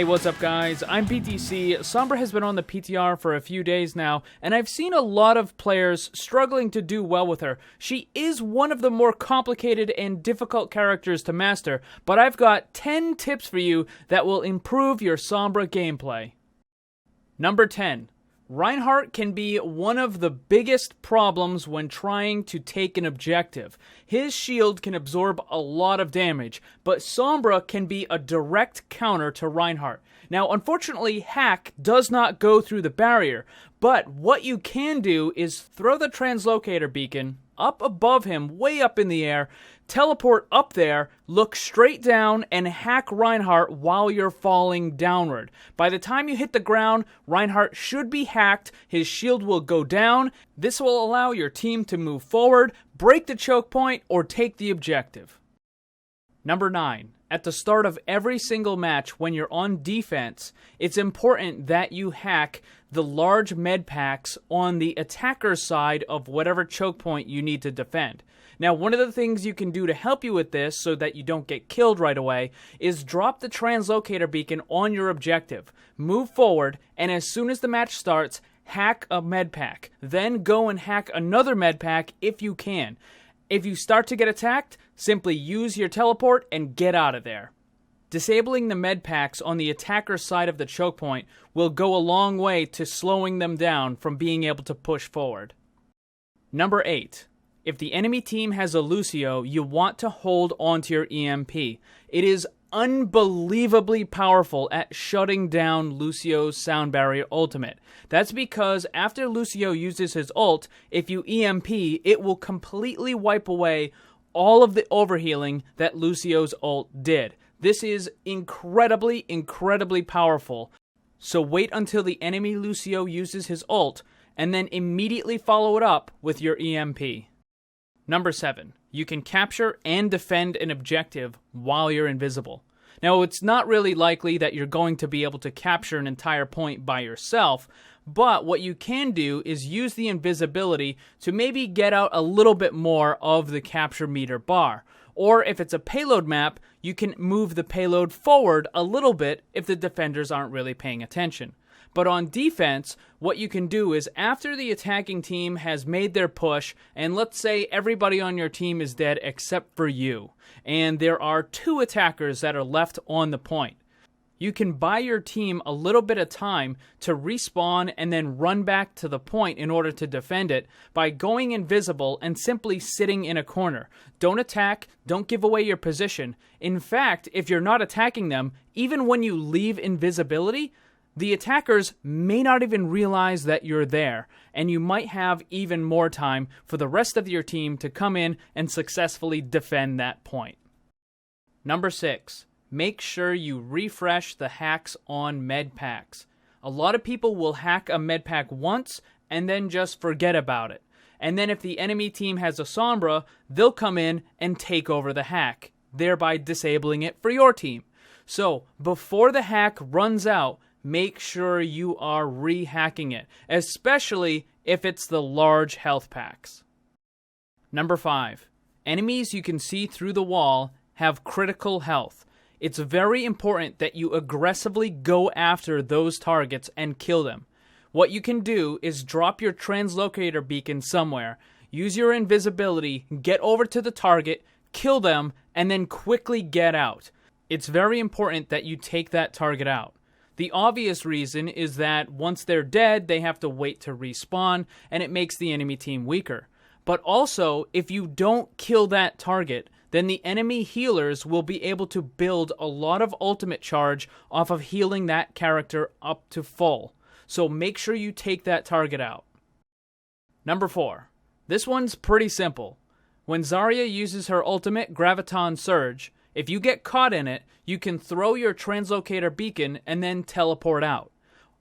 Hey, what's up guys? I'm BTC. Sombra has been on the PTR for a few days now, and I've seen a lot of players struggling to do well with her. She is one of the more complicated and difficult characters to master, but I've got 10 tips for you that will improve your Sombra gameplay. Number 10. Reinhardt can be one of the biggest problems when trying to take an objective. His shield can absorb a lot of damage, but Sombra can be a direct counter to Reinhardt. Now, unfortunately, Hack does not go through the barrier, but what you can do is throw the translocator beacon up above him, way up in the air, teleport up there, look straight down, and hack Reinhardt while you're falling downward. By the time you hit the ground, Reinhardt should be hacked, his shield will go down. This will allow your team to move forward, break the choke point, or take the objective. Number 9. At the start of every single match when you're on defense, it's important that you hack the large med packs on the attacker's side of whatever choke point you need to defend. Now, one of the things you can do to help you with this so that you don't get killed right away is drop the translocator beacon on your objective, move forward, and as soon as the match starts, hack a med pack. Then go and hack another med pack if you can. If you start to get attacked, simply use your teleport and get out of there. Disabling the med packs on the attacker's side of the choke point will go a long way to slowing them down from being able to push forward. Number 8. If the enemy team has a Lucio, you want to hold onto your EMP. It is unbelievably powerful at shutting down Lucio's sound barrier ultimate. That's because after Lucio uses his ult, if you EMP, it will completely wipe away all of the overhealing that Lucio's ult did. This is incredibly powerful. So wait until the enemy Lucio uses his ult, and then immediately follow it up with your EMP. Number 7. You can capture and defend an objective while you're invisible. Now, it's not really likely that you're going to be able to capture an entire point by yourself, but what you can do is use the invisibility to maybe get out a little bit more of the capture meter bar. Or if it's a payload map, you can move the payload forward a little bit if the defenders aren't really paying attention. But on defense, what you can do is after the attacking team has made their push, and let's say everybody on your team is dead except for you, and there are 2 attackers that are left on the point, you can buy your team a little bit of time to respawn and then run back to the point in order to defend it by going invisible and simply sitting in a corner. Don't attack, don't give away your position. In fact, if you're not attacking them, even when you leave invisibility, the attackers may not even realize that you're there, and you might have even more time for the rest of your team to come in and successfully defend that point. Number 6. Make sure you refresh the hacks on med packs. A lot of people will hack a med pack once and then just forget about it. And then if the enemy team has a Sombra, they'll come in and take over the hack, thereby disabling it for your team. So, before the hack runs out, make sure you are re-hacking it, especially if it's the large health packs. Number 5. Enemies you can see through the wall have critical health. It's very important that you aggressively go after those targets and kill them. What you can do is drop your translocator beacon somewhere, use your invisibility, get over to the target, kill them, and then quickly get out. It's very important that you take that target out. The obvious reason is that once they're dead, they have to wait to respawn, and it makes the enemy team weaker. But also, if you don't kill that target, then the enemy healers will be able to build a lot of ultimate charge off of healing that character up to full. So make sure you take that target out. Number 4. This one's pretty simple. When Zarya uses her ultimate Graviton Surge, if you get caught in it, you can throw your translocator beacon and then teleport out.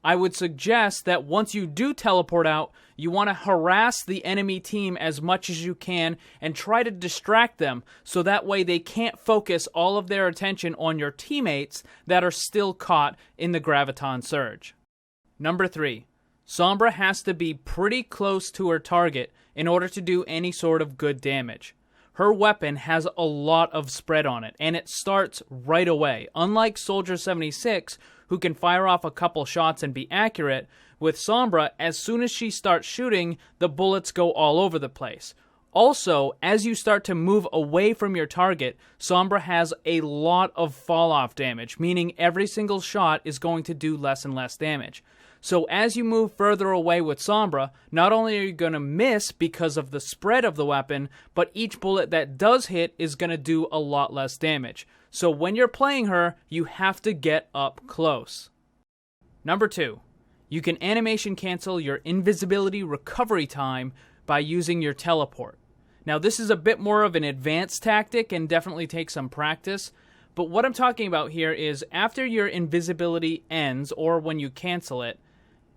I would suggest that once you do teleport out, you want to harass the enemy team as much as you can and try to distract them so that way they can't focus all of their attention on your teammates that are still caught in the Graviton Surge. Number 3. Sombra has to be pretty close to her target in order to do any sort of good damage. Her weapon has a lot of spread on it, and it starts right away. Unlike Soldier 76, who can fire off a couple shots and be accurate. With Sombra, as soon as she starts shooting, the bullets go all over the place. Also, as you start to move away from your target, Sombra has a lot of fall-off damage, meaning every single shot is going to do less and less damage. So as you move further away with Sombra, not only are you going to miss because of the spread of the weapon, but each bullet that does hit is going to do a lot less damage. So when you're playing her, you have to get up close. Number 2, you can animation cancel your invisibility recovery time by using your teleport. Now this is a bit more of an advanced tactic and definitely takes some practice, but what I'm talking about here is after your invisibility ends, or when you cancel it,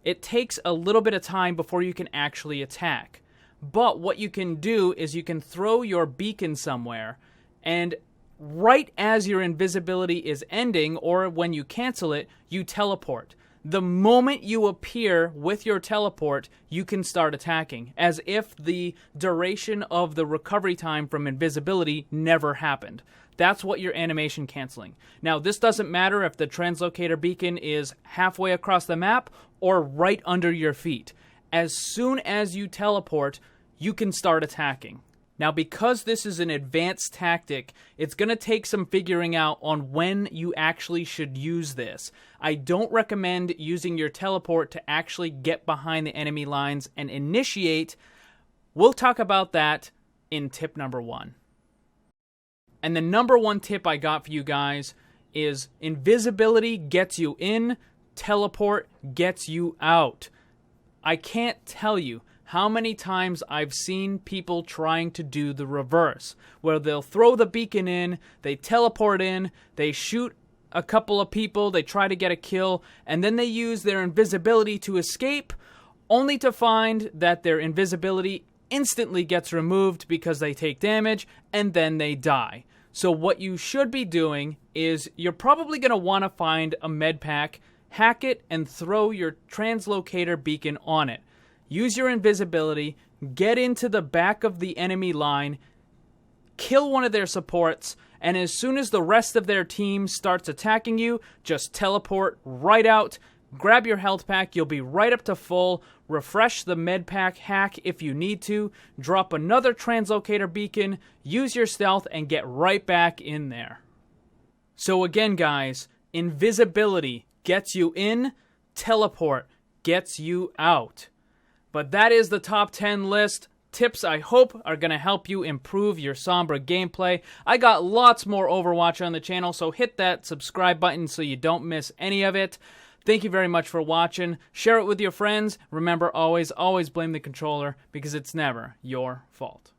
it takes a little bit of time before you can actually attack. But what you can do is you can throw your beacon somewhere, and right as your invisibility is ending, or when you cancel it, you teleport. The moment you appear with your teleport, you can start attacking, as if the duration of the recovery time from invisibility never happened. That's what you're animation canceling. Now, this doesn't matter if the translocator beacon is halfway across the map or right under your feet. As soon as you teleport, you can start attacking. Now, because this is an advanced tactic, it's going to take some figuring out on when you actually should use this. I don't recommend using your teleport to actually get behind the enemy lines and initiate. We'll talk about that in tip number 1. And the number 1 tip I got for you guys is invisibility gets you in, teleport gets you out. I can't tell you how many times I've seen people trying to do the reverse, where they'll throw the beacon in, they teleport in, they shoot a couple of people, they try to get a kill, and then they use their invisibility to escape, only to find that their invisibility instantly gets removed because they take damage, and then they die. So what you should be doing is you're probably going to want to find a med pack, hack it, and throw your translocator beacon on it. Use your invisibility, get into the back of the enemy line, kill one of their supports, and as soon as the rest of their team starts attacking you, just teleport right out, grab your health pack, you'll be right up to full, refresh the med pack, hack if you need to, drop another translocator beacon, use your stealth, and get right back in there. So again, guys, invisibility gets you in, teleport gets you out. But that is the top 10 list. Tips I hope are going to help you improve your Sombra gameplay. I got lots more Overwatch on the channel, so hit that subscribe button so you don't miss any of it. Thank you very much for watching. Share it with your friends. Remember, always blame the controller because it's never your fault.